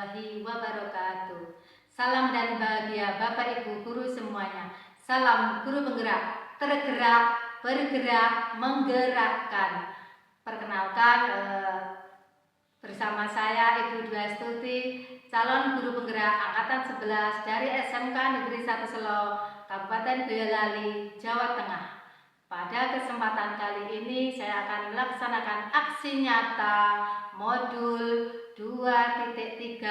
warahmatullahi wabarakatuh. Salam dan bahagia Bapak Ibu guru semuanya. Salam guru penggerak, tergerak, bergerak, menggerakkan. Perkenalkan bersama saya Ibu Dwi Astuti, calon guru penggerak angkatan 11 dari SMK Negeri 1 Selo, Kabupaten Boyolali, Jawa Tengah. Pada kesempatan kali ini saya akan melaksanakan aksi nyata modul 2.3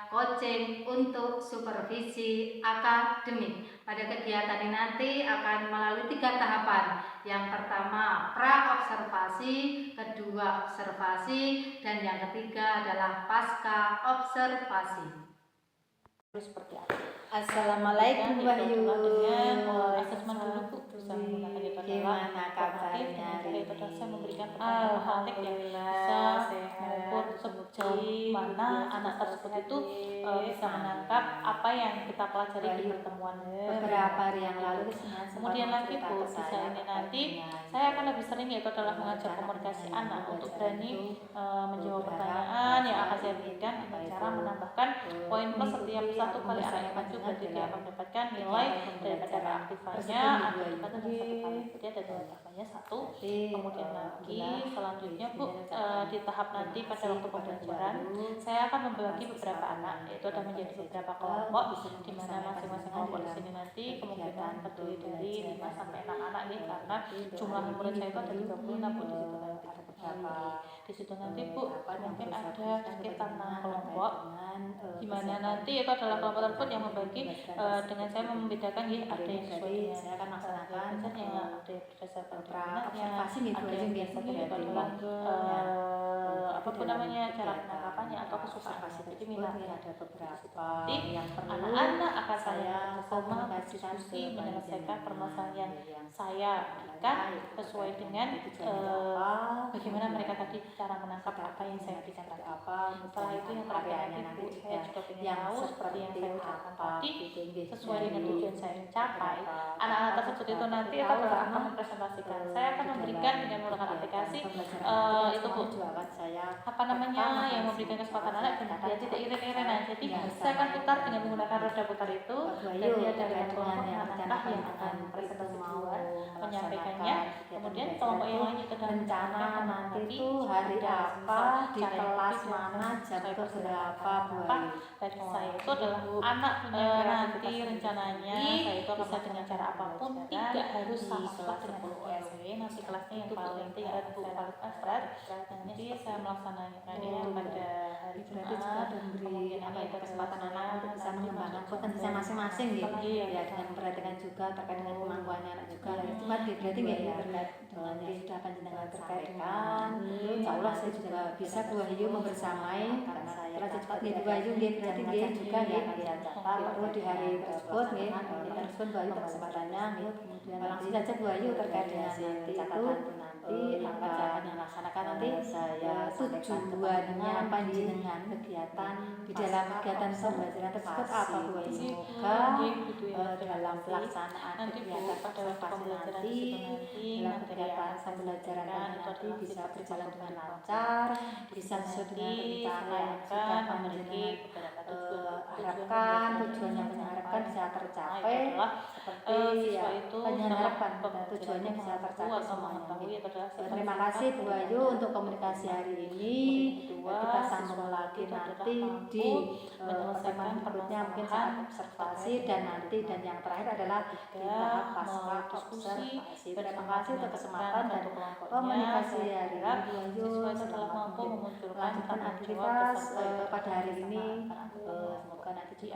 coaching untuk supervisi akademik. Pada kegiatan ini nanti akan melalui 3 tahapan. Yang pertama pra-observasi, kedua observasi, dan yang ketiga adalah pasca observasi. Seperti apa? Assalamualaikum dengan asesmen dulu Bu, bisa menggunakan itu gimana kabarnya hari itu ini? saya memberikan pertanyaan yang bisa mengukur sejauh mana anak tersebut itu bisa menangkap apa yang kita pelajari di pertemuan beberapa hari yang lalu. Kemudian lagi Bu, bisa ini nanti saya akan lebih sering yaitu adalah mengajar komunikasi anak untuk berani menjawab pertanyaan yang akan saya berikan dengan cara menambahkan poin plus setiap satu kali anaknya maju, berarti dia akan mendapatkan nilai daripada reaktifannya atau dikatakan satu kali dia ada reaktifannya 1. Kemudian lagi selanjutnya Bu, di tahap nanti pada waktu pembelajaran saya akan membagi beberapa anak, yaitu ada menjadi beberapa kelompok di mana masing-masing kelompok di sini nanti kemungkinan terdiri dari 5 sampai 6 anak nih, karena jumlah murid saya itu ada 36 Bu di situ nanti. Di situ nanti Bu mungkin ada sekitar 6 kelompok, di mana nanti itu adalah kelompok tersebut yang membagi dengan saya membedakan ya, ada yang sesuai dengan saya akan melaksanakan yang ada berdasarkan observasi ada yang biasanya itu adalah apapun namanya cara penangkapannya atau kesukaannya, jadi minatnya. Ada beberapa yang anak-anak akan saya bersama berdiskusi menyelesaikan permasalahan yang saya berikan sesuai dengan bagaimana mereka tadi cara menangkap apa yang saya berikan tadi. Setelah itu yang terakhir nanti Bu, saya juga ingin tahu seperti yang saya ucapkan tadi, sesuai dengan tujuan saya mencapai, anak-anak tersebut itu nanti adalah akan mempresentasikan. Saya akan memberikan dengan menggunakan aplikasi itu Bu, apa namanya, yang memberikan kesempatan anak dan dia tidak iring-iringan. Jadi saya akan putar dengan menggunakan roda putar itu, dan dia dari kelompok manakah yang akan presentasi duluan menyampaikannya. Kemudian kelompok yang lain itu rencana nanti itu hari apa, di kelas mana, jam berapa, Bu. Dan saya itu adalah anak nanti rencananya saya itu bisa dengan cara apapun, tidak harus sama kelas dengan SW. Nanti kelasnya yang paling tingkat Bu, paling asrat, nanti saya melaksanakannya pada hari Jumat. Kemudian ini ada kesempatan anak untuk bisa mengembangkan potensinya masing-masing gitu ya, dengan memperhatikan juga terkait dengan kemampuannya anak juga. Itu kan berarti nggak ya terkait dengan yang sudah panjenengan sampaikan. Insya Allah saya juga bisa Bu Wahyu membersamai karena saya cepat nih Bu Wahyu berarti dia juga ya itu di hari tersebut nih tersebut Bu Wahyu kesempatannya nih. Langsung saja Bu Wahyu terkait dengan nanti itu akan melaksanakan nanti saya tujuannya panjenengan kegiatan di dalam kegiatan pembelajaran tersebut apa Bu Wahyu? Semoga dalam pelaksanaan kegiatan observasi nanti dalam kegiatan pembelajaran nanti bisa berjalan dengan lancar, bisa sesuai dengan rencana yang sudah panjenengan harapkan, tujuan yang harapkan bisa tercapai seperti ya penyenapan tujuannya bisa tercapai semuanya. Terima kasih Bu Wahyu untuk komunikasi hari ini. Kita sambung lagi nanti di pertemuan berikutnya mungkin saat observasi dan nanti dan yang terakhir adalah di tahap pasca observasi. Terima kasih untuk kesempatan dan komunikasi hari ini Bu Wahyu. Setelah mampu melanjutkan aktivitas pada hari ini, semoga nanti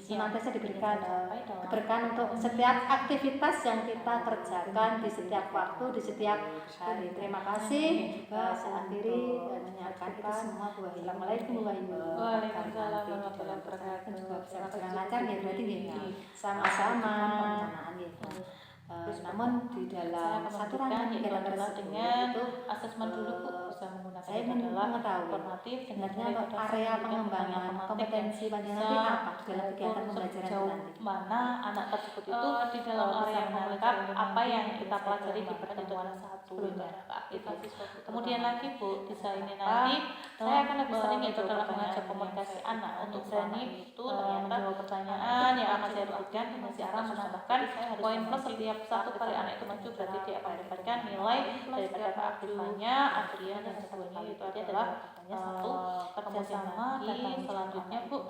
senantiasa diberikan keberkahan untuk setiap aktivitas yang kita kerjakan di setiap waktu, di setiap hari. Terima kasih. Saya akhiri menyampaikan itu semua Bu Wahyu. Assalamualaikum Bu Wahyu. Waalaikumsalam warahmatullahi wabarakatuh. Juga bisa berjalan lancar ya berarti ya. Sama-sama. Namun di dalam satu rangkaian kegiatan tersebut dengan asesmen dulu Bu, bisa menggunakan Saya itu ingin adalah mengetahui formatif dan sebenarnya untuk area pengembangan kompetensi pada nanti apa dalam kegiatan pembelajaran sejauh nanti. mana anak tersebut itu di dalam area menangkap apa yang kita pelajari di pertemuan satu aktivasi. Kemudian lagi Bu, bisa ini nanti saya akan lebih sering itu adalah mengajak komunikasi anak untuk berani itu menjawab pertanyaan yang akan saya berikan dengan cara menambahkan poin plus setiap satu kali anak itu maju, berarti dia akan mendapatkan nilai daripada keaktifannya. Adrian yang keduanya itu adalah kerjasama. Dan selanjutnya Bu,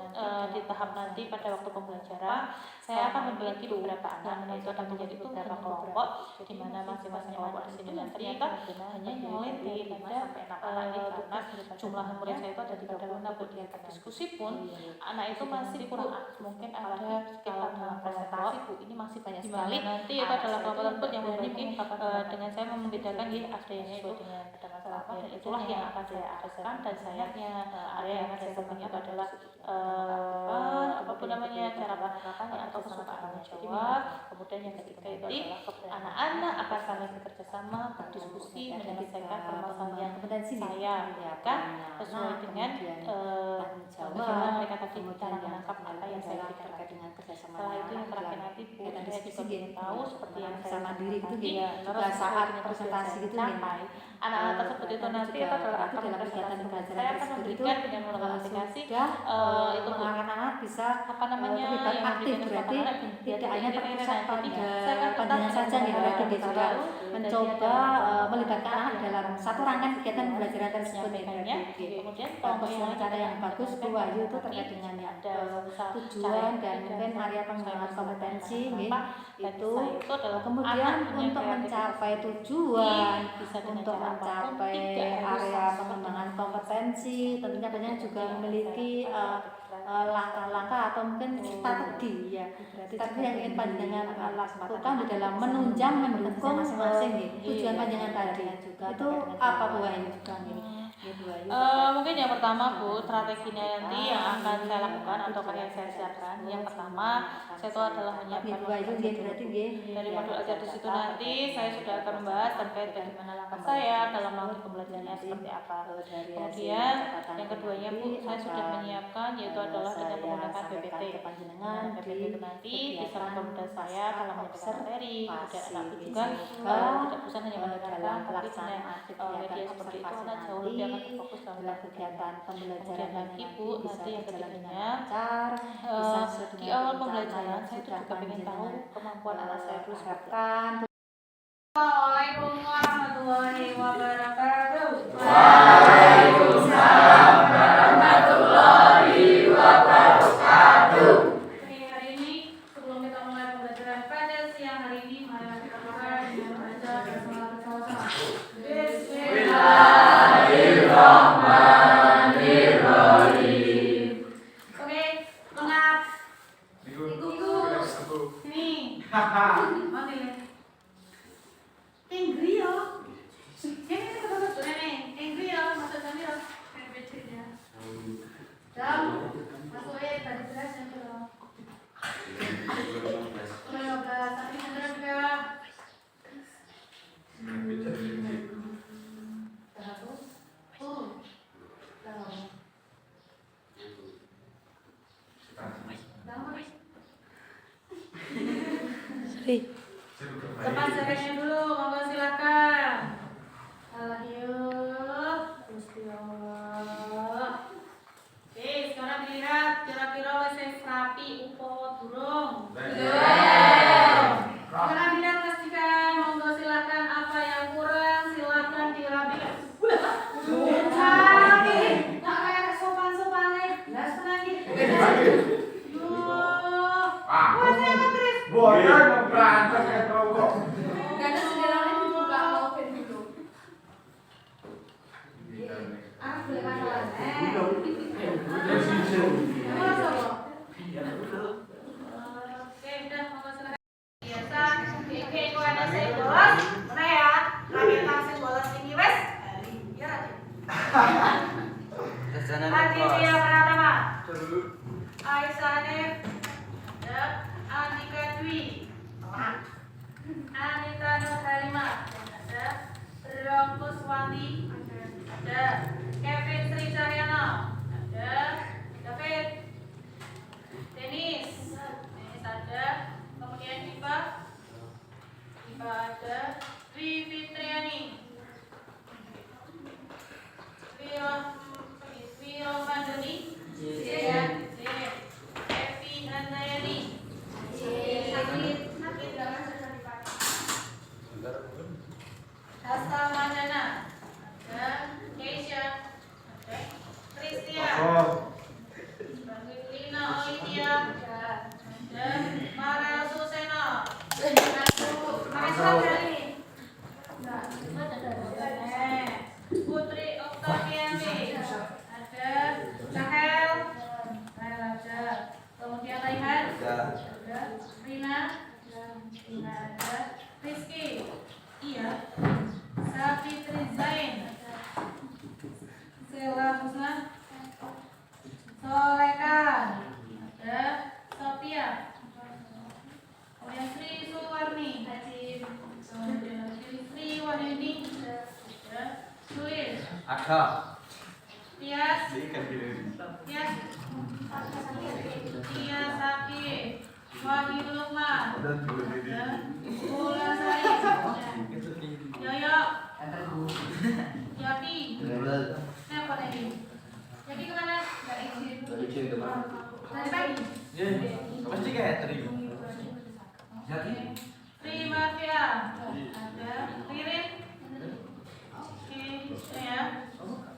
di tahap nanti pada waktu pembelajaran saya akan membagi beberapa anak, yaitu akan menjadi beberapa kelompok, di mana masing-masing kelompok di sini nanti kita hanya nyolin di 5 sampai 6 anak ini, karena jumlah murid saya itu ada 36. Bu, di diskusi pun anak itu masih kurang, mungkin ada sekitar dalam presentasi Bu, ini masih banyak sekali. Nanti itu adalah kelompok tersebut yang berbagi dengan saya membedakan ya adanya itu ada masalah apa, dan itulah yang akan saya arahkan. Dan sayangnya area yang saya sebutkan itu adalah apapun namanya cara penerapannya atau kesukaan menjawab. Kemudian yang ketiga itu adalah anak-anak akan saling bekerja sama, berdiskusi, menyelesaikan permasalahan saya kan sesuai dengan bagaimana mereka tadi cara menangkap apa yang saya berikan. Setelah itu yang terakhir nanti Bu, saya juga ingin tahu seperti yang saya mandiri itu tadi, juga saat presentasi gitu sampai anak-anak tersebut itu nanti itu adalah akan kegiatan pembelajaran saya akan tersebut itu memberikan dengan menggunakan aplikasi itu anak-anak bisa apa namanya terlibat yang aktif, berarti tidak hanya terpusat pada pandangan saja ya, berarti dia juga mencoba melibatkan anak dalam satu rangkaian kegiatan pembelajaran tersebut ya, berarti kemudian bagus cara yang bagus Bu Wahyu itu terkait dengan tujuan dan mungkin area pengembangan kompetensi itu kemudian untuk mencapai tujuan, untuk mencapai area pengembangan kompetensi tentunya banyak juga memiliki langkah-langkah atau mungkin strategi ya, strategi yang ingin panjangan lakukan di dalam menunjang mendukung masing-masing tujuan panjangan tadi itu apa Bu Wahyu? Mungkin yang pertama Bu, strateginya nanti yang akan saya lakukan atau yang saya siapkan, yang pertama saya itu adalah menyiapkan dari modul ajar di situ. Nanti saya sudah akan membahas terkait bagaimana langkah saya dalam melakukan pembelajarannya seperti apa. Kemudian yang keduanya Bu, saya sudah menyiapkan yaitu adalah dengan menggunakan PPT. PPT itu nanti bisa mempermudah saya dalam menyampaikan materi. Kemudian anak juga tidak bisa hanya mendengarkan, tapi dengan media seperti itu anak jauh lebih akan fokus dalam kegiatan pembelajaran. Lagi Bu, nanti yang ketiganya di awal pembelajaran saya itu juga ingin tahu kemampuan anak saya dulu seperti apa. Assalamualaikum warahmatullahi wabarakatuh. Waalaikumsalam warahmatullahi wabarakatuh. Oke, hari ini sebelum kita mulai pembelajaran pada siang hari ini, mari kita mulai dengan membaca dan sholat bersama-sama. Bismillahirrahmanirrahim. Oke, lengkap. Sini. Mati. Inggrio. Ini kata-kata nenek. Inggrio, masuk Jamil. PPC-nya. Jam. Masuk tadi jelas yang belum. 15. Tapi benar juga. Lepas jaketnya dulu, monggo silakan. Alhamdulillah, Gusti Allah. Oke, sekarang dilihat kira-kira wis rapi upo durung? Sekarang dilihat pastikan, monggo silakan apa yang kurang silakan dirapikan. Rapi, tak kayak sopan-sopan nih. Las lagi. Boleh berantem ya kok. Gak ada segalanya dibuka mau dulu. Ah, boleh masalah. Oke, udah monggo silakan. Biasa, iki kok ada saya bolos. Mana ya? Lagi tangsih bolos ini wes. Ya, Lagi dia Pratama. Aisyah Hanif. Andika Dwi, Anita Nur Halimah, Rong Kuswati, Ada. Kevin Sri Caryana. Ada. David. Denis ada. Kemudian Diva ada. Dwi Fitriani. Wiro Mandani. Evi Handayani. Hasta Mandana. Ada. Keisha. Ada. Kristia. Lina Olivia. Ada. Marel Suseno. Putri Oktaviani. Ada. Sahel. Ada. Kemudian Raihan. Ada. Rina. Ada. Rizky. Iya. Safitri Zain. Sela Husna. Solekan. Ada. Sophia. Kemudian Sri Suwarni. Kemudian Sri Wahyuni. Ada. Suil. Ada. Tias. Tias. Tias Saki. Wahyu Lukman. Ada. Bola Sari. Yoyo. Yati. Siapa tadi? Yati kemana? Nggak izin. Dari pagi. Pasti kayak teri. Tri Mafia. Ada. Ririn. Oke, itu ya.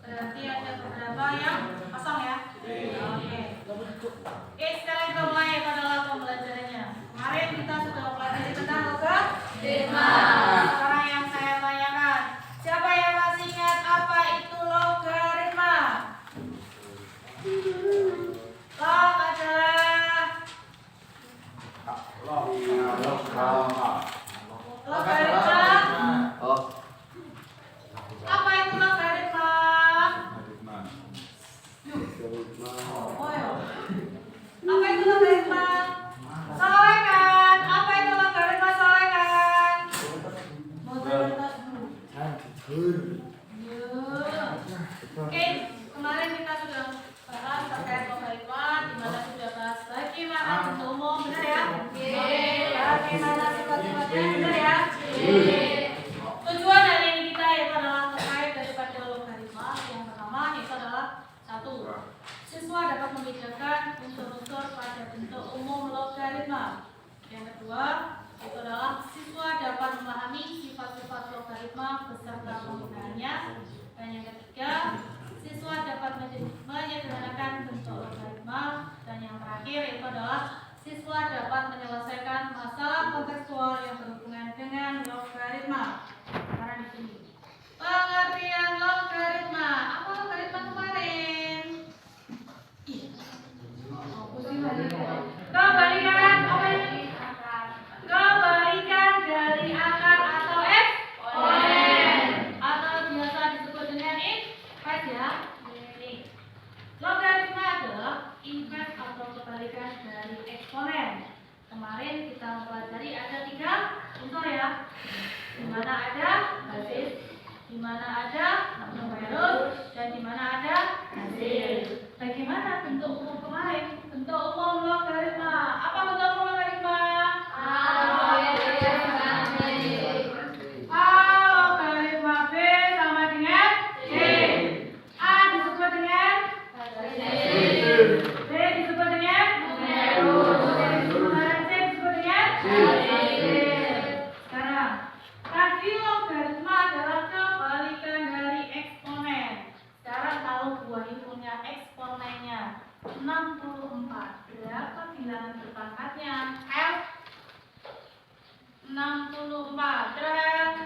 Berarti ada beberapa yang kosong ya. Oke. Oke, sekarang kita mulai pada pembelajarannya. Kemarin kita sudah pelajari tentang logaritma. Sekarang yang saya tanyakan, siapa yang masih ingat apa itu logaritma? Log adalah logaritma. Apa itu logaritma? Oh ya. Apa itu logaritma? Solekan. Apa itu logaritma? Solekan. Oke, kemarin kita sudah bahas terkait logaritma, di mana sudah bahas bagaimana bentuk umum, benar ya? Bagaimana sifat-sifatnya, benar ya? Tujuan dari ini kita yaitu adalah terkait daripada logaritma. Yang pertama yaitu adalah satu, siswa dapat membedakan unsur-unsur pada bentuk umum logaritma. Yang kedua itu adalah siswa dapat memahami sifat-sifat logaritma beserta penggunaannya. Dan yang ketiga, siswa dapat menyederhanakan bentuk logaritma. Dan yang terakhir itu adalah siswa dapat menyelesaikan masalah kontekstual yang berhubungan dengan logaritma. Sekarang di sini pengertian logaritma. Apa logaritma kemarin? Kebalikan apa ini? Kebalikan dari akar atau eksponen, atau biasa disebut dengan invers ya. Logaritma adalah invers atau kebalikan dari eksponen. Kemarin kita mempelajari ada 3 unsur ya, di mana ada basis, di mana ada numerus, dan di mana ada hasil. Bagaimana bentuk umum kemarin? Bentuk umum logaritma. Apa bentuk umum logaritma? Logaritma B sama dengan C. A disebut dengan B disebut dengan numerus, C disebut dengan hasil. Sekarang, tadi logaritma adalah kebalikan dari eksponen. Sekarang kalau buah ini punya eksponennya 64, berapa bilangan berpangkatnya? F 64. Berapa?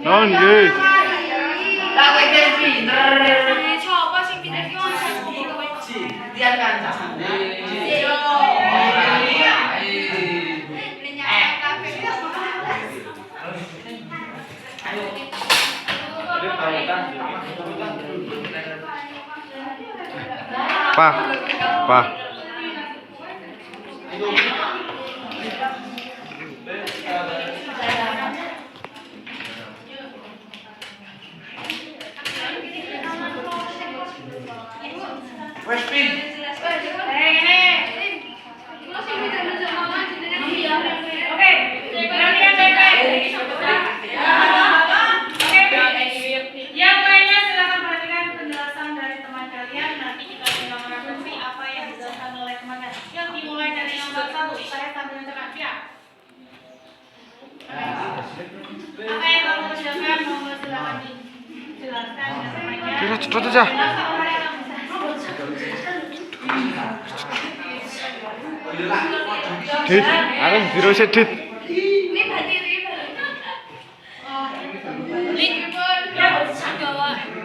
Non guys. Coba sih pindah gimana? Dia kan Pa. Yang lainnya silakan perhatikan penjelasan dari teman kalian. Nanti kita tinggal merefleksi apa yang dijelaskan oleh temannya. Yang dimulai dari nomor 1, saya sambil mencerah. Siap. Apa yang kamu kerjakan? Mau silakan dijelaskan ke temannya. Sudah cepat aja. Dit, aku biro sedit.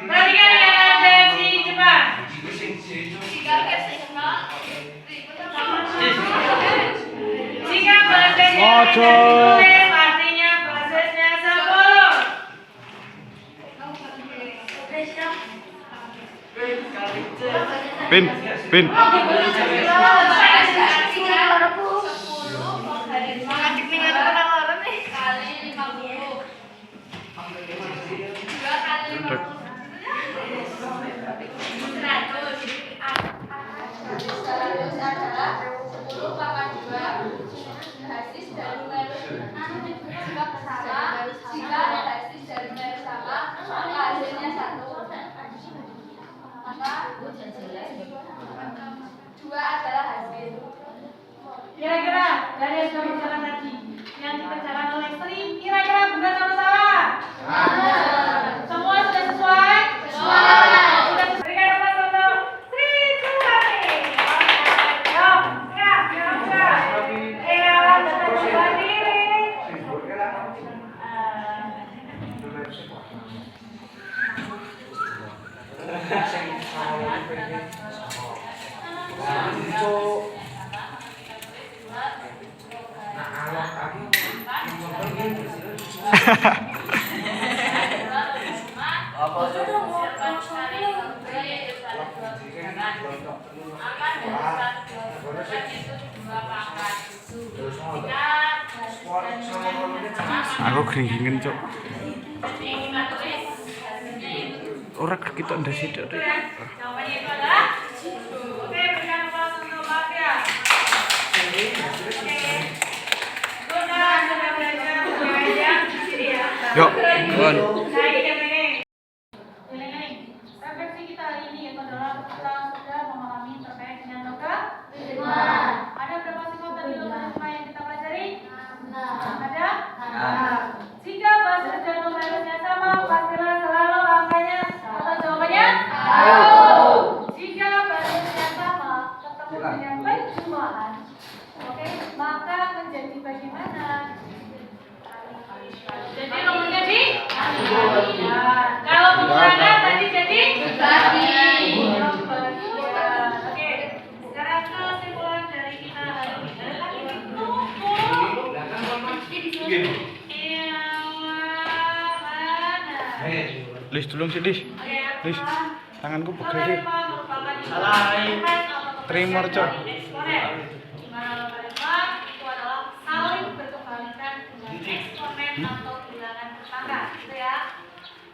Perhatikan yang ada di Jepang. Jika bahasanya Ojo. ditulis, artinya prosesnya 10. Pin. Dua adalah hasil. Kira-kira dari yang sudah berjalan tadi yang dikerjakan oleh Sri, kira-kira benar atau salah? Semua sudah sesuai? Sudah berikan nomor 1 Sri Suwati. Ayo, siap, siap. Ayo, datang berdiri. Aku geringan, Cok. Ora kita ndak sidik. Jawabannya itu adalah oke, berikan aplaus untuk Mafia. Oke. Sudah belajar mengajar di sini ya. Yuk, Bon. Nah, ini yang ini. Ini. Refleksi kita hari ini yaitu adalah kita sudah memahami terkait dengan logam. Ada berapa sifat dari logam yang kita pelajari? Ada? Jika bahasa dan numerusnya sama, pastilah selalu angkanya atau jawabannya? Jika bahasanya sama, ketemu dengan penjumlahan, oke, maka menjadi bagaimana? Jadi rumusnya di? Kalau pengurangan tadi jadi? Oke, sekarang kesimpulan dari kita hari ini. Lis, tolong sih, Lis. Lis, tanganku pegel deh. Salah. Tremor, Cok. Itu adalah saling berkebalikan dengan eksponen atau bilangan tetangga, gitu ya.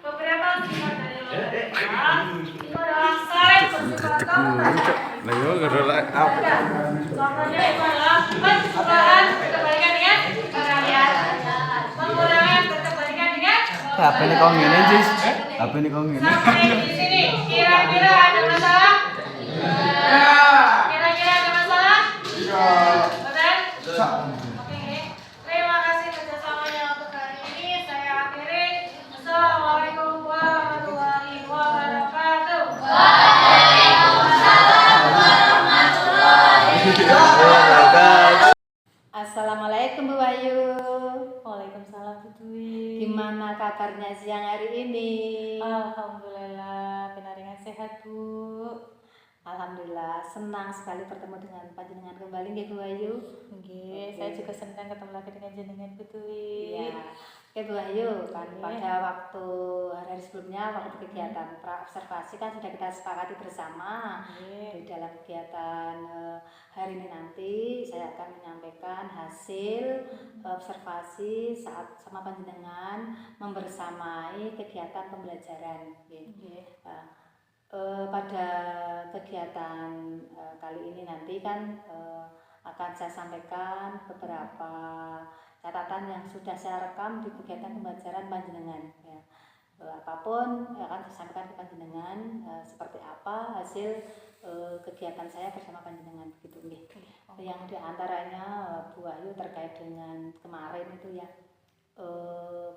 Beberapa sifat dari logam itu adalah saling berkebalikan. Lah yo gara apa? Contohnya itu adalah penjumlahan berkebalikan dengan peralihan, pengurangan berkebalikan dengan Apa ini kau ngene, Jis? Apa ini kau ngene? sampai di sini. Kira-kira ada masalah? Kira-kira ada masalah? Betul? Oke. Terima kasih kerjasamanya untuk hari ini. Saya akhiri. Assalamualaikum warahmatullahi wabarakatuh. Assalamualaikum Bu Wahyu. Waalaikumsalam Bu Dwi. Gimana kabarnya siang hari ini? Alhamdulillah, benar sehat Bu. Alhamdulillah, senang sekali bertemu dengan panjenengan kembali nggih Bu Wahyu. Nggih, saya juga senang ketemu lagi dengan jenengan Bu Dwi. Iya. Oke Bu Ayu, kan Oke. pada waktu hari sebelumnya, waktu kegiatan pra-observasi kan sudah kita sepakati bersama. Di dalam kegiatan hari ini nanti saya akan menyampaikan hasil observasi saat sama panjenengan membersamai kegiatan pembelajaran. Pada kegiatan kali ini nanti kan akan saya sampaikan beberapa catatan yang sudah saya rekam di kegiatan pembelajaran panjenengan. Apapun akan saya sampaikan ke panjenengan seperti apa hasil kegiatan saya bersama panjenengan begitu nggih. Yang diantaranya Bu Ayu terkait dengan kemarin itu ya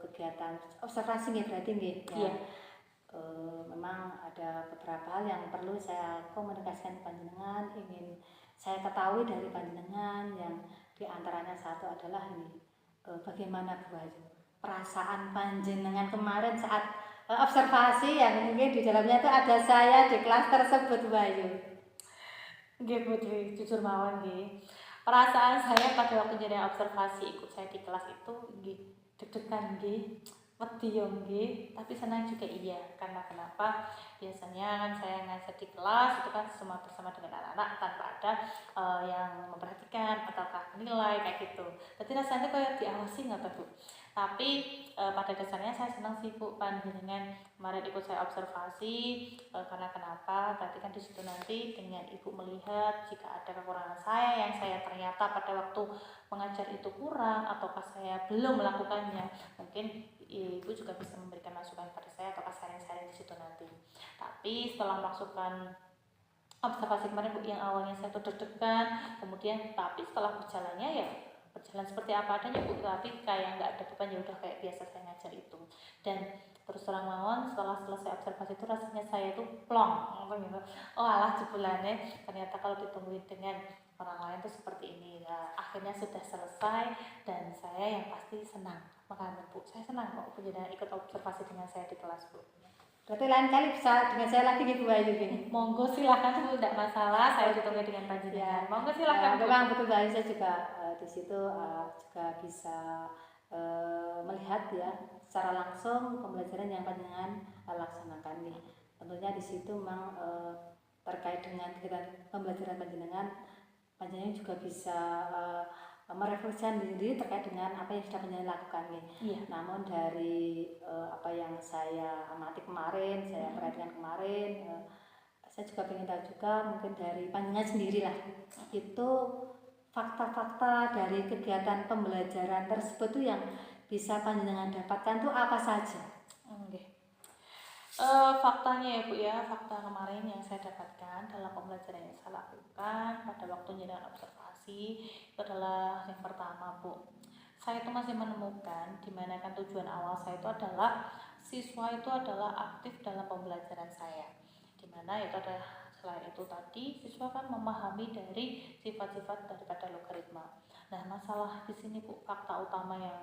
kegiatan observasi nggih berarti nggih. Iya. Memang ada beberapa hal yang perlu saya komunikasikan ke panjenengan, ingin saya ketahui dari panjenengan, yang diantaranya satu adalah ini bagaimana Bu Ayu perasaan panjenengan kemarin saat observasi yang mungkin di dalamnya itu ada saya di kelas tersebut Bu Ayu. Nggih Putri, jujur mawon nggih. Perasaan saya pada waktu jadi observasi ikut saya di kelas itu nggih deg-degan nggih. Wedi yo nggih, tapi senang juga iya. Karena kenapa? Biasanya kan saya ngajar di kelas itu kan semua bersama dengan anak-anak tanpa ada yang memperhatikan ataukah menilai kayak gitu. Jadi rasanya kayak diawasi nggak Bu. Tapi pada dasarnya saya senang sih Bu panjenengan kemarin ikut saya observasi karena kenapa? Berarti kan di situ nanti dengan Ibu melihat jika ada kekurangan saya yang saya ternyata pada waktu mengajar itu kurang ataukah saya belum melakukannya, mungkin Ibu juga bisa memberikan masukan pada saya atau sharing-sharing di situ nanti. Tapi setelah melakukan observasi kemarin Bu, yang awalnya saya tuh deg-degan, kemudian tapi setelah berjalannya ya berjalan seperti apa adanya Bu, tapi kayak nggak ada beban, ya udah kayak biasa saya ngajar itu. Dan terus terang mawon setelah selesai observasi itu rasanya saya tuh plong gitu. Oh alah jebulannya ternyata kalau ditungguin dengan orang lain tuh seperti ini. Nah, akhirnya sudah selesai dan saya yang pasti senang. Makanya Bu, saya senang kok Bu jadi ikut observasi dengan saya di kelas Bu. Berarti lain kali bisa dengan saya lagi Bu Ayu gini. Monggo silakan Bu, tidak masalah, saya ditunggu dengan panjenengan. Monggo silakan Bu. Memang betul Bu Ayu, saya juga di situ juga bisa melihat ya secara langsung pembelajaran yang panjenengan laksanakan nih. Tentunya di situ memang terkait dengan kegiatan pembelajaran panjenengan juga bisa merefleksikan diri terkait dengan apa yang sudah panjenengan lakukan nih. Iya. Namun dari apa yang saya amati kemarin, saya perhatikan kemarin, saya juga ingin tahu juga mungkin dari panjenengan sendiri lah, itu fakta-fakta dari kegiatan pembelajaran tersebut tuh yang bisa panjenengan dapatkan tuh apa saja? Faktanya ya Bu ya, fakta kemarin yang saya dapatkan dalam pembelajaran yang saya lakukan pada waktu jalan observasi itu adalah yang pertama Bu, saya itu masih menemukan dimana kan tujuan awal saya itu adalah siswa itu adalah aktif dalam pembelajaran saya, dimana itu adalah selain itu tadi siswa kan memahami dari sifat-sifat daripada logaritma. Nah masalah di sini Bu, fakta utama yang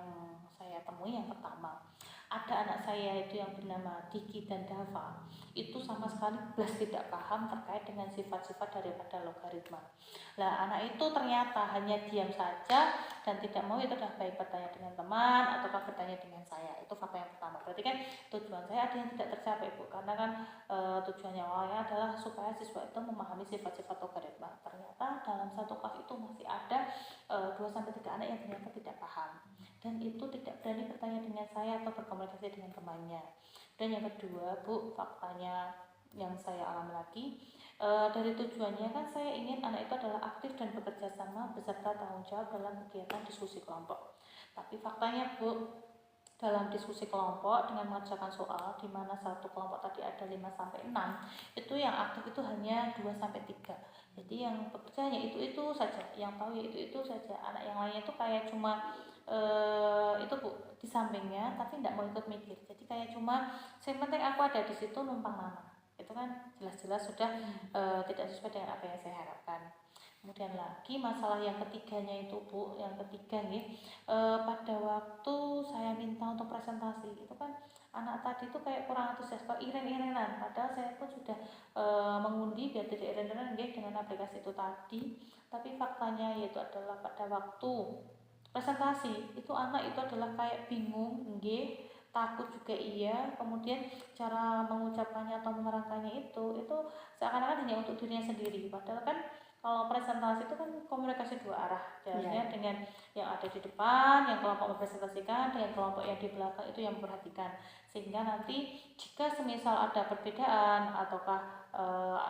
saya temui yang pertama, ada anak saya itu yang bernama Diki dan Dava, itu sama sekali belas tidak paham terkait dengan sifat-sifat daripada logaritma. Nah anak itu ternyata hanya diam saja dan tidak mau itu dah baik bertanya dengan teman ataukah bertanya dengan saya. Itu fakta yang pertama. Berarti kan tujuan saya ada yang tidak tercapai Bu, karena kan tujuannya awalnya adalah supaya siswa itu memahami sifat-sifat logaritma. Ternyata dalam satu kelas itu masih ada 2-3 anak yang ternyata tidak paham dan itu tidak berani bertanya dengan saya atau berkomunikasi dengan temannya. Dan yang kedua Bu, faktanya yang saya alami lagi, dari tujuannya kan saya ingin anak itu adalah aktif dan bekerja sama beserta tanggung jawab dalam kegiatan diskusi kelompok. Tapi faktanya Bu, dalam diskusi kelompok dengan mengerjakan soal di mana satu kelompok tadi ada 5-6, itu yang aktif itu hanya 2-3. Jadi yang bekerja hanya itu saja, yang tahu ya itu saja. Anak yang lainnya itu kayak cuma itu Bu di sampingnya tapi tidak mau ikut mikir. Jadi kayak cuma yang penting aku ada di situ numpang nama. Itu kan jelas-jelas sudah tidak sesuai dengan apa yang saya harapkan. Kemudian lagi masalah yang ketiganya itu Bu, yang ketiga nih pada waktu saya minta untuk presentasi itu kan anak tadi itu kayak kurang antusias, kok iren-irenan, padahal saya pun sudah mengundi biar tidak iren-irenan dengan aplikasi itu tadi. Tapi faktanya yaitu adalah pada waktu presentasi itu anak itu adalah kayak bingung, nggih, takut juga iya, kemudian cara mengucapkannya atau menerangkannya itu seakan-akan hanya untuk dirinya sendiri, padahal kan kalau presentasi itu kan komunikasi dua arah, jalannya dengan yang ada di depan, yang kelompok mempresentasikan, dengan kelompok yang di belakang itu yang memperhatikan, sehingga nanti jika semisal ada perbedaan ataukah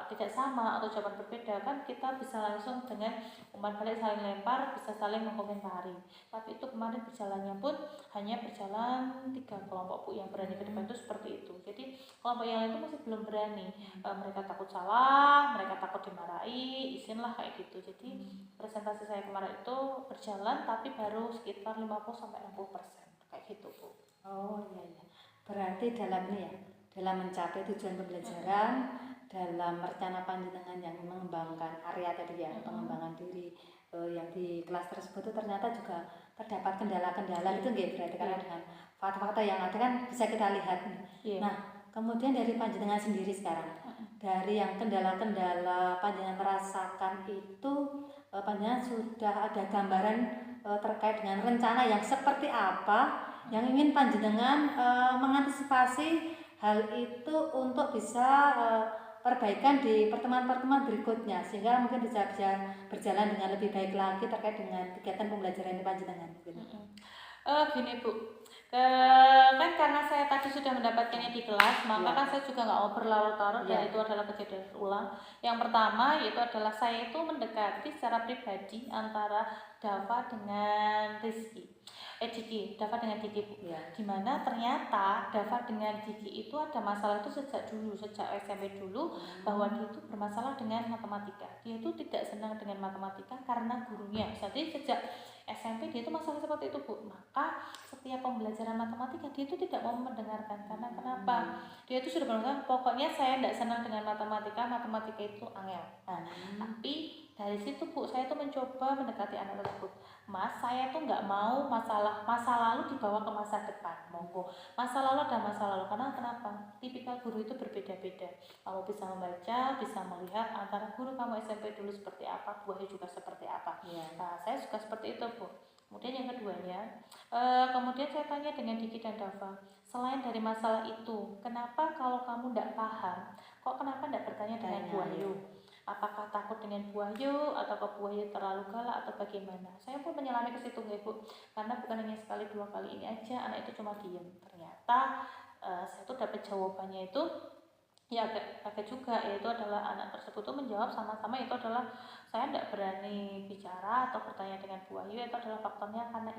tidak sama atau jawaban berbeda, kan kita bisa langsung dengan umpan balik saling lempar, bisa saling mengomentari. Tapi itu kemarin berjalannya pun hanya berjalan 3 kelompok Bu yang berani ke depan itu seperti itu. Jadi kelompok yang lain itu masih belum berani, mereka takut salah, mereka takut dimarahi, izin lah kayak gitu. Jadi presentasi saya kemarin itu berjalan tapi baru sekitar 50-60% kayak gitu Bu. Oh iya. Berarti dalam ini ya, dalam mencapai tujuan pembelajaran, dalam merencana panjenengan yang mengembangkan area tadi ya, pengembangan diri yang di kelas tersebut itu ternyata juga terdapat kendala-kendala itu nggih, berarti karena dengan fakta-fakta yang ada kan bisa kita lihat nih. Nah, kemudian dari panjenengan sendiri sekarang, dari yang kendala-kendala panjenengan merasakan itu, panjenengan sudah ada gambaran terkait dengan rencana yang seperti apa yang ingin panjenengan mengantisipasi hal itu untuk bisa perbaikan di pertemuan-pertemuan berikutnya, sehingga mungkin bisa berjalan dengan lebih baik lagi terkait dengan kegiatan pembelajaran di panjenengan. Gini Bu, kan karena saya tadi sudah mendapatkannya di kelas, maka kan saya juga nggak mau berlarut-larut dan itu adalah kejadian berulang. Yang pertama yaitu adalah saya itu mendekati secara pribadi antara Dava dengan Dava dengan Diki Bu. Dimana ternyata Dava dengan Diki itu ada masalah itu sejak SMP dulu, bahwa dia itu bermasalah dengan matematika. Dia itu tidak senang dengan matematika karena gurunya. Jadi sejak SMP dia itu masalah seperti itu Bu. Maka setiap pembelajaran matematika dia itu tidak mau mendengarkan. Karena kenapa? Dia itu sudah bilang pokoknya saya tidak senang dengan matematika itu angel. Tapi dari situ Bu, saya tuh mencoba mendekati anak tersebut. Mas, saya tuh nggak mau masa lalu dibawa ke masa depan. Monggo, masa lalu ada masa lalu. Karena kenapa? Tipikal guru itu berbeda-beda. Kamu bisa membaca, bisa melihat antara guru kamu SMP dulu seperti apa, buahnya juga seperti apa. Nah, saya suka seperti itu Bu. Kemudian yang keduanya, kemudian saya tanya dengan Diki dan Dava, selain dari masalah itu, kenapa kalau kamu tidak paham, kok kenapa tidak bertanya dengan Bu Wahyu? Apakah takut dengan Bu Wahyu atau ke Bu Wahyu terlalu galak atau bagaimana? Saya pun menyelami ke situ Bu, karena bukan hanya sekali 2 kali ini aja anak itu cuma diem. Ternyata saya tuh dapat jawabannya itu ya agak juga, yaitu adalah anak tersebut tuh menjawab sama-sama itu adalah saya tidak berani bicara atau bertanya dengan Bu Wahyu, itu adalah faktornya karena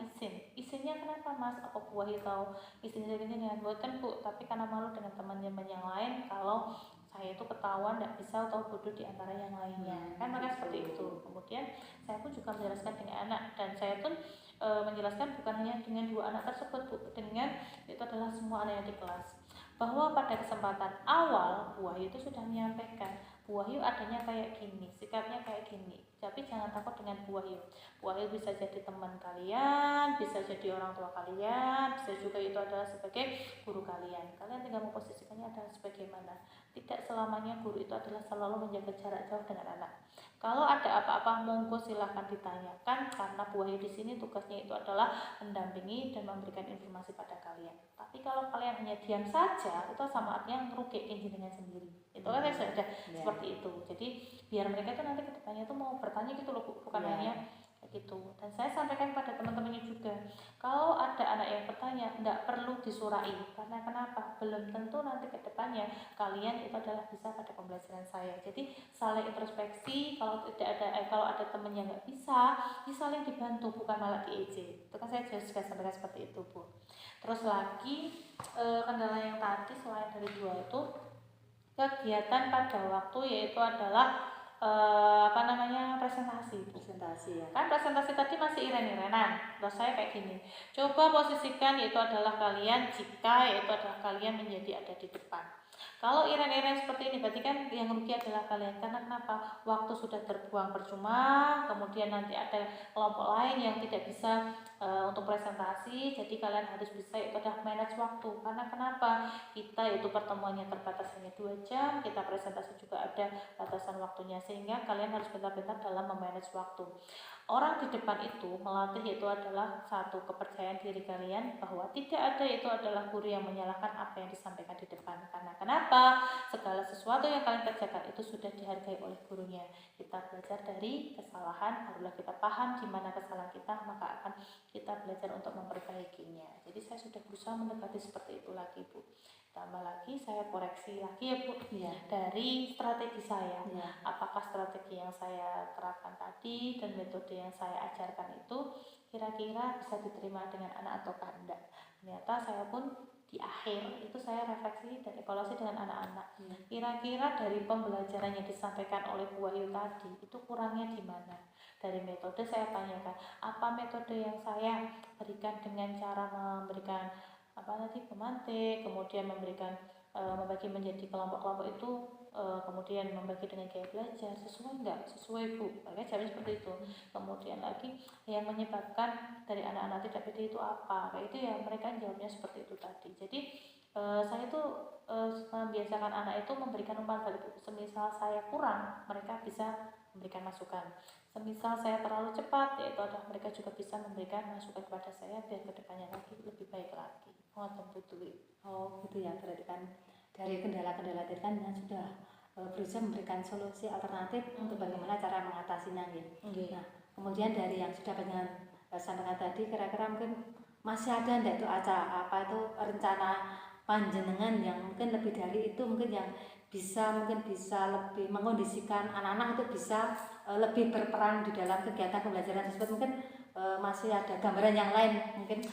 izinnya kenapa Mas, apa Bu Wahyu tahu izinnya dengan bukan Bu, tapi karena malu dengan teman-teman yang lain kalau saya itu ketahuan tidak bisa atau bodoh di antara yang lainnya, kan maka seperti itu. Kemudian saya pun juga menjelaskan dengan anak, dan saya pun menjelaskan bukan hanya dengan 2 anak tersebut Bu, dengan itu adalah semua anak yang di kelas, bahwa pada kesempatan awal Bu Wahyu itu sudah menyampaikan Bu Wahyu adanya kayak gini, sikapnya kayak gini, tapi jangan takut dengan Bu Wahyu. Bu Wahyu bisa jadi teman kalian, bisa jadi orang tua kalian, bisa juga itu adalah sebagai guru kalian. Kalian tinggal memposisikannya adalah sebagaimana. Tidak selamanya guru itu adalah selalu menjaga jarak jauh dengan anak. Kalau ada apa-apa monggo silahkan ditanyakan, karena Bu Wahyu di sini tugasnya itu adalah mendampingi dan memberikan informasi pada kalian. Tapi kalau kalian hanya diam saja, itu sama artinya ngerugiin jenengan sendiri. Itu kan sudah seperti itu. Jadi biar mereka itu nanti kedepannya itu mau bertanya gitu loh Bu, bukan hanya gitu. Dan saya sampaikan pada teman-temannya juga, kalau ada anak yang bertanya tidak perlu disurai, karena kenapa? Belum tentu nanti kedepannya kalian itu adalah bisa pada pembelajaran saya. Jadi saling introspeksi, kalau tidak ada kalau ada teman yang nggak bisa, saling dibantu, bukan malah diejek. Itu kan saya juga sampaikan seperti itu Bu. Terus lagi kendala yang tadi selain dari 2 itu, kegiatan pada waktu yaitu adalah presentasi ya. Kan presentasi tadi masih iren-irenan. Terus saya kayak gini, coba posisikan yaitu adalah kalian jika yaitu adalah kalian menjadi ada di depan. Kalau iren-iren seperti ini berarti kan yang rugi adalah kalian, karena kenapa? Waktu sudah terbuang percuma, kemudian nanti ada kelompok lain yang tidak bisa untuk presentasi, jadi kalian harus bisa itu adalah manage waktu. Karena kenapa? Kita itu pertemuannya terbatas hanya 2 jam, kita presentasi juga ada batasan waktunya, sehingga kalian harus pintar-pintar dalam memanage waktu. Orang di depan itu melatih itu adalah satu kepercayaan diri kalian bahwa tidak ada itu adalah guru yang menyalahkan apa yang disampaikan di depan. Karena kenapa? Segala sesuatu yang kalian kerjakan itu sudah dihargai oleh gurunya. Kita belajar dari kesalahan, barulah kita paham di mana kesalahan kita, maka akan kita belajar untuk memperbaikinya. Jadi saya sudah berusaha mendekati seperti itu lagi, Bu. Tambah lagi saya koreksi lagi ya, Bu, dari strategi saya. Apakah strategi yang saya terapkan tadi dan metode yang saya ajarkan itu kira-kira bisa diterima dengan anak atau tidak? Ternyata saya pun di akhir itu saya refleksi dan evaluasi dengan anak-anak. Kira-kira dari pembelajaran yang disampaikan oleh Bu Wahyu tadi itu kurangnya di mana? Dari metode saya tanyakan, apa metode yang saya berikan dengan cara memberikan pemantik, kemudian memberikan membagi menjadi kelompok-kelompok itu, kemudian membagi dengan gaya belajar sesuai enggak? Sesuai, Bu. Makanya jawabnya seperti itu. Kemudian lagi yang menyebabkan dari anak-anak tidak pede itu apa? Kayak itu ya mereka jawabnya seperti itu tadi. Jadi saya itu membiasakan anak itu memberikan umpan balik. Semisal saya kurang, mereka bisa memberikan masukan. Semisal saya terlalu cepat, yaitu adalah mereka juga bisa memberikan masukan kepada saya biar kedepannya lagi lebih baik lagi. Oh gitu ya, berarti kan dari kendala-kendala tadi kan sudah berusaha memberikan solusi alternatif untuk bagaimana cara mengatasinya gitu. Nah, kemudian dari yang sudah dengan sampaikan tadi, kira-kira mungkin masih ada enggak itu rencana panjenengan yang mungkin lebih dari itu, mungkin yang bisa lebih mengondisikan anak-anak untuk bisa lebih berperan di dalam kegiatan pembelajaran tersebut. Mungkin masih ada gambaran yang lain mungkin.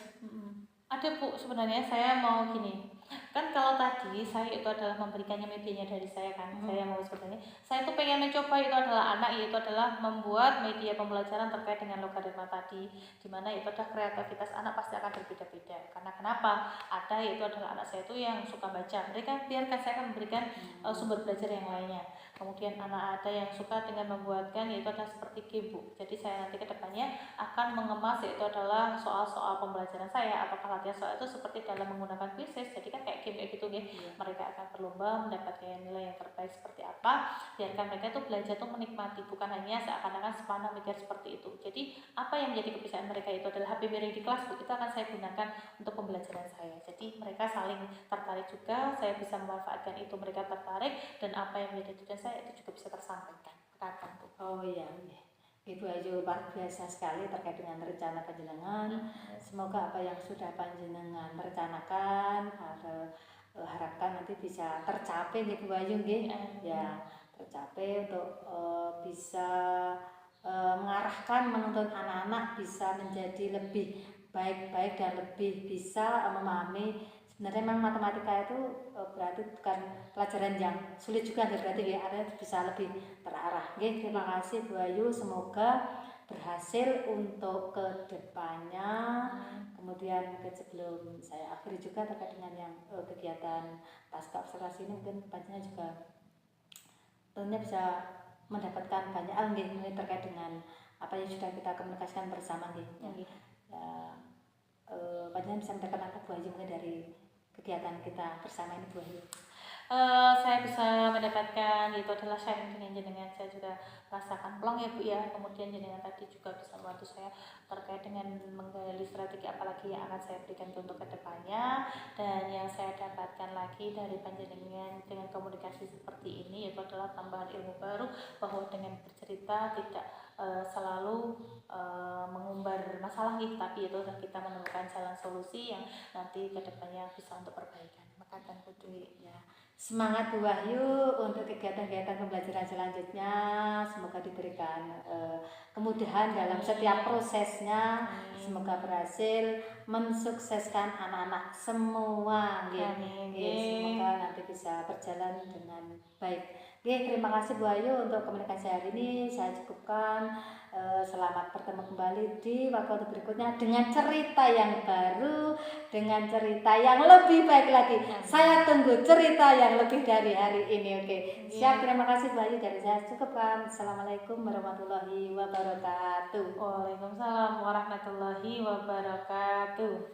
Ada, Bu, sebenarnya saya mau gini. Kan kalau tadi saya itu adalah memberikannya medianya dari saya kan. Saya mau seperti ini. Saya tuh pengen mencoba itu adalah anak, yaitu adalah membuat media pembelajaran terkait dengan logaritma tadi, di mana itu adalah kreativitas anak pasti akan berbeda-beda. Karena kenapa? Ada yaitu adalah anak saya itu yang suka baca. Mereka biarkan saya akan memberikan sumber belajar yang lainnya. Kemudian anak ada yang suka dengan membuatkan yaitu adalah seperti game, Bu. Jadi saya nanti ke depannya akan mengemas yaitu adalah soal-soal pembelajaran saya, apakah latihan soal itu seperti dalam menggunakan quizzes. Jadi kan kayak game kayak gitu ya. Mereka akan berlomba mendapatkan nilai yang terbaik seperti apa. Biarkan mereka itu belajar tuh menikmati, bukan hanya seakan-akan sepana mikir seperti itu. Jadi apa yang menjadi kebiasaan mereka itu adalah HP miring di kelas, Bu, itu akan saya gunakan untuk pembelajaran saya. Jadi mereka saling tertarik juga, saya bisa memanfaatkan itu, mereka tertarik, dan apa yang menjadi tujuan saya itu juga bisa tersampaikan. Bu. Oh iya. Ibu Ayu luar biasa sekali terkait dengan rencana panjenengan. Semoga apa yang sudah panjenengan rencanakan, harapkan nanti bisa tercapai Ibu Ayu nggih. Ya, tercapai untuk bisa mengarahkan, menuntun anak-anak bisa menjadi lebih baik-baik dan lebih bisa memahami. Sebenarnya memang matematika itu berarti bukan pelajaran yang sulit juga, berarti ya, artinya bisa lebih terarah. Oke, terima kasih Bu Ayu, semoga berhasil untuk kedepannya. Kemudian mungkin sebelum saya akhiri juga terkait dengan yang kegiatan pasca observasi ini, mungkin panjenengan juga tentunya bisa mendapatkan banyak hal terkait dengan apa yang sudah kita komunikasikan bersama panjenengan bisa mendapatkan apa Bu Ayu mungkin dari kegiatan kita bersama ini Bu Ayu? Saya bisa mendapatkan itu adalah sharing dengan jenengan. Saya juga rasakan plong ya, Bu ya. Kemudian jenengan tadi juga bisa membantu saya terkait dengan menggali strategi apalagi yang akan saya berikan untuk kedepannya. Dan yang saya dapatkan lagi dari panjenengan dengan komunikasi seperti ini yaitu adalah tambahan ilmu baru, bahwa dengan bercerita tidak selalu mengumbar masalah nih, tapi itu kita menemukan jalan solusi yang nanti kedepannya bisa untuk perbaikan. Maka akan ya. Semangat Bu Wahyu untuk kegiatan-kegiatan pembelajaran selanjutnya. Semoga diberikan kemudahan dalam setiap prosesnya. Semoga berhasil mensukseskan anak-anak semua. Semoga nanti bisa berjalan dengan baik. Oke, terima kasih Bu Ayu untuk komunikasi hari ini. Saya cukupkan. Selamat bertemu kembali di waktu berikutnya dengan cerita yang baru, dengan cerita yang lebih baik lagi. Saya tunggu cerita yang lebih dari hari ini. Oke, siap. Terima kasih Bu Ayu, dari saya cukupkan. Assalamualaikum warahmatullahi wabarakatuh. Waalaikumsalam warahmatullahi wabarakatuh.